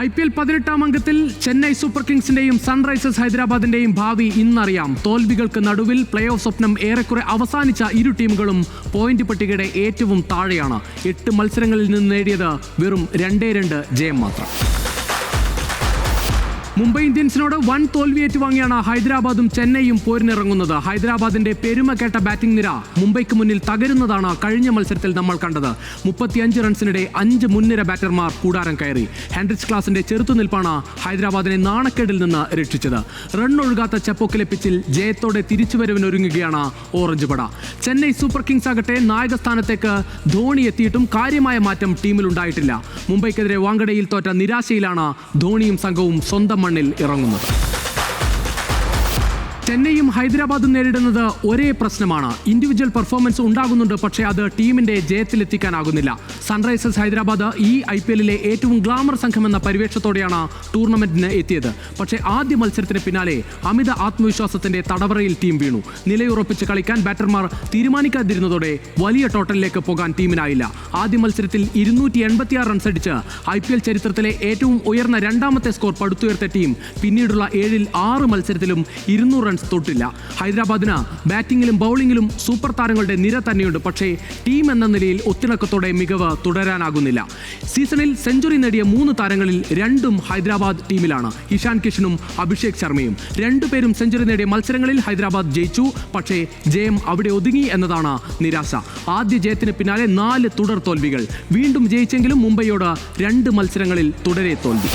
IPL 18-ാം അംഗത്തിൽ Chennai super കിങ്സിന്റെയും Sunrisers ഹൈദരാബാദിന്റെയും ഭാവി ഇന്നറിയാം. തോൽവികൾക്ക് നടുവിൽ play off സ്വപ്നം ഏറെക്കുറെ അവസാനിച്ച ഇരു ടീമുകളും പോയിന്റ് പട്ടികയുടെ ഏറ്റവും താഴെയാണ്. 8 മത്സരങ്ങളിൽ നിന്ന് നേടിയത് വെറും 2-2 ജയം മാത്രം. മുംബൈ ഇന്ത്യൻസിനോട് വൻ തോൽവി ഏറ്റുവാങ്ങിയാണ് ഹൈദരാബാദും ചെന്നൈയും പോരിനിറങ്ങുന്നത്. ഹൈദരാബാദിന്റെ പെരുമ കേട്ട ബാറ്റിംഗ് നിര മുംബൈക്ക് മുന്നിൽ തകരുന്നതാണ് കഴിഞ്ഞ മത്സരത്തിൽ നമ്മൾ കണ്ടത്. 35 റൺസിനിടെ 5 മുൻനിര ബാറ്റർമാർ കൂടാരം കയറി. ഹെൻറിച്ച് ക്ലാസിന്റെ ചെറുത്തുനിൽപ്പാണ് ഹൈദരാബാദിനെ നാണക്കേടിൽ നിന്ന് രക്ഷിച്ചത്. റൺ ഒഴുകാത്ത ചെപ്പോക്കിലെ പിച്ചിൽ ജയത്തോടെ തിരിച്ചുവരവിനൊരുങ്ങുകയാണ് ഓറഞ്ച് പട. ചെന്നൈ സൂപ്പർ കിങ്സ് ആകട്ടെ നായകസ്ഥാനത്തേക്ക് ധോണി എത്തിയിട്ടും കാര്യമായ മാറ്റം ടീമിലുണ്ടായിട്ടില്ല. മുംബൈക്കെതിരെ വാങ്കഡയിൽ തോറ്റ നിരാശയിലാണ് ധോണിയും സംഘവും സ്വന്തം മണ്ണിൽ ഇറങ്ങുന്നത്. ചെന്നൈയും ഹൈദരാബാദും നേരിടുന്നത് ഒരേ പ്രശ്നമാണ്. ഇൻഡിവിജ്വൽ പെർഫോമൻസ് ഉണ്ടാകുന്നുണ്ട്, പക്ഷേ അത് ടീമിന്റെ ജയത്തിലെത്തിക്കാനാകുന്നില്ല. സൺറൈസേഴ്സ് ഹൈദരാബാദ് ഈ IPL-ലെ ഏറ്റവും ഗ്ലാമർ സംഘമെന്ന പരിവേഷത്തോടെയാണ് ടൂർണമെന്റിന് എത്തിയത്. പക്ഷേ ആദ്യ മത്സരത്തിന് പിന്നാലെ അമിത ആത്മവിശ്വാസത്തിന്റെ തടവറയിൽ ടീം വീണു. നിലയുറപ്പിച്ച് കളിക്കാൻ ബാറ്റർമാർ തീരുമാനിക്കാതിരുന്നതോടെ വലിയ ടോട്ടലിലേക്ക് പോകാൻ ടീമിനായില്ല. ആദ്യ മത്സരത്തിൽ 286 റൺസ് അടിച്ച് IPL ചരിത്രത്തിലെ ഏറ്റവും ഉയർന്ന രണ്ടാമത്തെ സ്കോർ പടുത്തുയർത്ത ടീം പിന്നീടുള്ള 7-ൽ 6 മത്സരത്തിലും 200 റൺസ് തൊട്ടില്ല. ഹൈദരാബാദിന് ബാറ്റിംഗിലും ബൗളിംഗിലും സൂപ്പർ താരങ്ങളുടെ നിര തന്നെയുണ്ട്, പക്ഷേ ടീം എന്ന നിലയിൽ ഒത്തിണക്കത്തോടെ മികവ് തുടരാനാകുന്നില്ല. സീസണിൽ സെഞ്ചുറി നേടിയ 3 താരങ്ങളിൽ 2ഉം ഹൈദരാബാദ് ടീമിലാണ്. ഇഷാൻ കിഷനും അഭിഷേക് ശർമ്മയും. 2 പേരും സെഞ്ചുറി നേടിയ മത്സരങ്ങളിൽ ഹൈദരാബാദ് ജയിച്ചു, പക്ഷേ ജയം അവിടെ ഒതുങ്ങി എന്നതാണ് നിരാശ. ആദ്യ ജയത്തിന് പിന്നാലെ 4 തുടർ തോൽവികൾ. വീണ്ടും ജയിച്ചെങ്കിലും മുംബൈയോട് 2 മത്സരങ്ങളിൽ തുടരെ തോൽവി.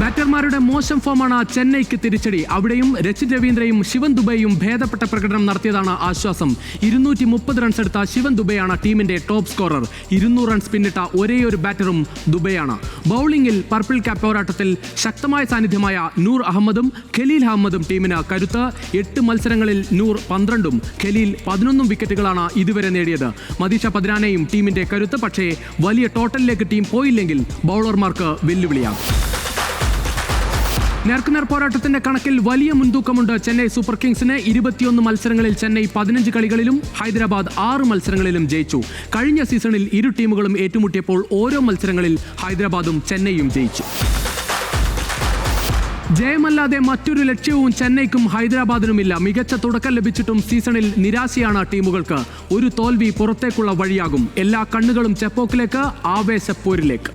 ബാറ്റർമാരുടെ മോശം ഫോമാണ് ചെന്നൈക്ക് തിരിച്ചടി. അവിടെയും രച്ചിത് രവീന്ദ്രയും ശിവൻ ദുബെയും ഭേദപ്പെട്ട പ്രകടനം നടത്തിയതാണ് ആശ്വാസം. 230 റൺസ് എടുത്ത ശിവൻ ദുബെയാണ് ടീമിന്റെ ടോപ്പ് സ്കോറർ. 200 റൺസ് പിന്നിട്ട ഒരേയൊരു ബാറ്ററും ദുബെയാണ്. ബൗളിംഗിൽ പർപ്പിൾ ക്യാപ് പോരാട്ടത്തിൽ ശക്തമായ സാന്നിധ്യമായ നൂർ അഹമ്മദും ഖലീൽ അഹമ്മദും ടീമിന് കരുത്ത്. 8 മത്സരങ്ങളിൽ നൂർ 12ഉം ഖലീൽ 11 വിക്കറ്റുകളാണ് ഇതുവരെ നേടിയത്. മദീഷ പദ്രാനയും ടീമിന്റെ കരുത്ത്. പക്ഷേ വലിയ ടോട്ടലിലേക്ക് ടീം പോയില്ലെങ്കിൽ ബൗളർമാർക്ക് വെല്ലുവിളിയാകും. നേർക്കുനേർ പോരാട്ടത്തിന്റെ കണക്കിൽ വലിയ മുൻതൂക്കമുണ്ട് ചെന്നൈ സൂപ്പർ കിങ്സിന്. 21 മത്സരങ്ങളിൽ ചെന്നൈ 15 കളികളിലും ഹൈദരാബാദ് 6 മത്സരങ്ങളിലും ജയിച്ചു. കഴിഞ്ഞ സീസണിൽ ഇരു ടീമുകളും ഏറ്റുമുട്ടിയപ്പോൾ ഓരോ മത്സരങ്ങളിൽ ഹൈദരാബാദും ചെന്നൈയും ജയിച്ചു. ജയമല്ലാതെ മറ്റൊരു ലക്ഷ്യവും ചെന്നൈക്കും ഹൈദരാബാദിനുമില്ല. മികച്ച തുടക്കം ലഭിച്ചിട്ടും സീസണിൽ നിരാശയാണ് ടീമുകൾക്ക്. ഒരു തോൽവി പുറത്തേക്കുള്ള വഴിയാകും. എല്ലാ കണ്ണുകളും ചെപ്പോക്കിലേക്ക്, ആവേശപ്പോരിലേക്ക്.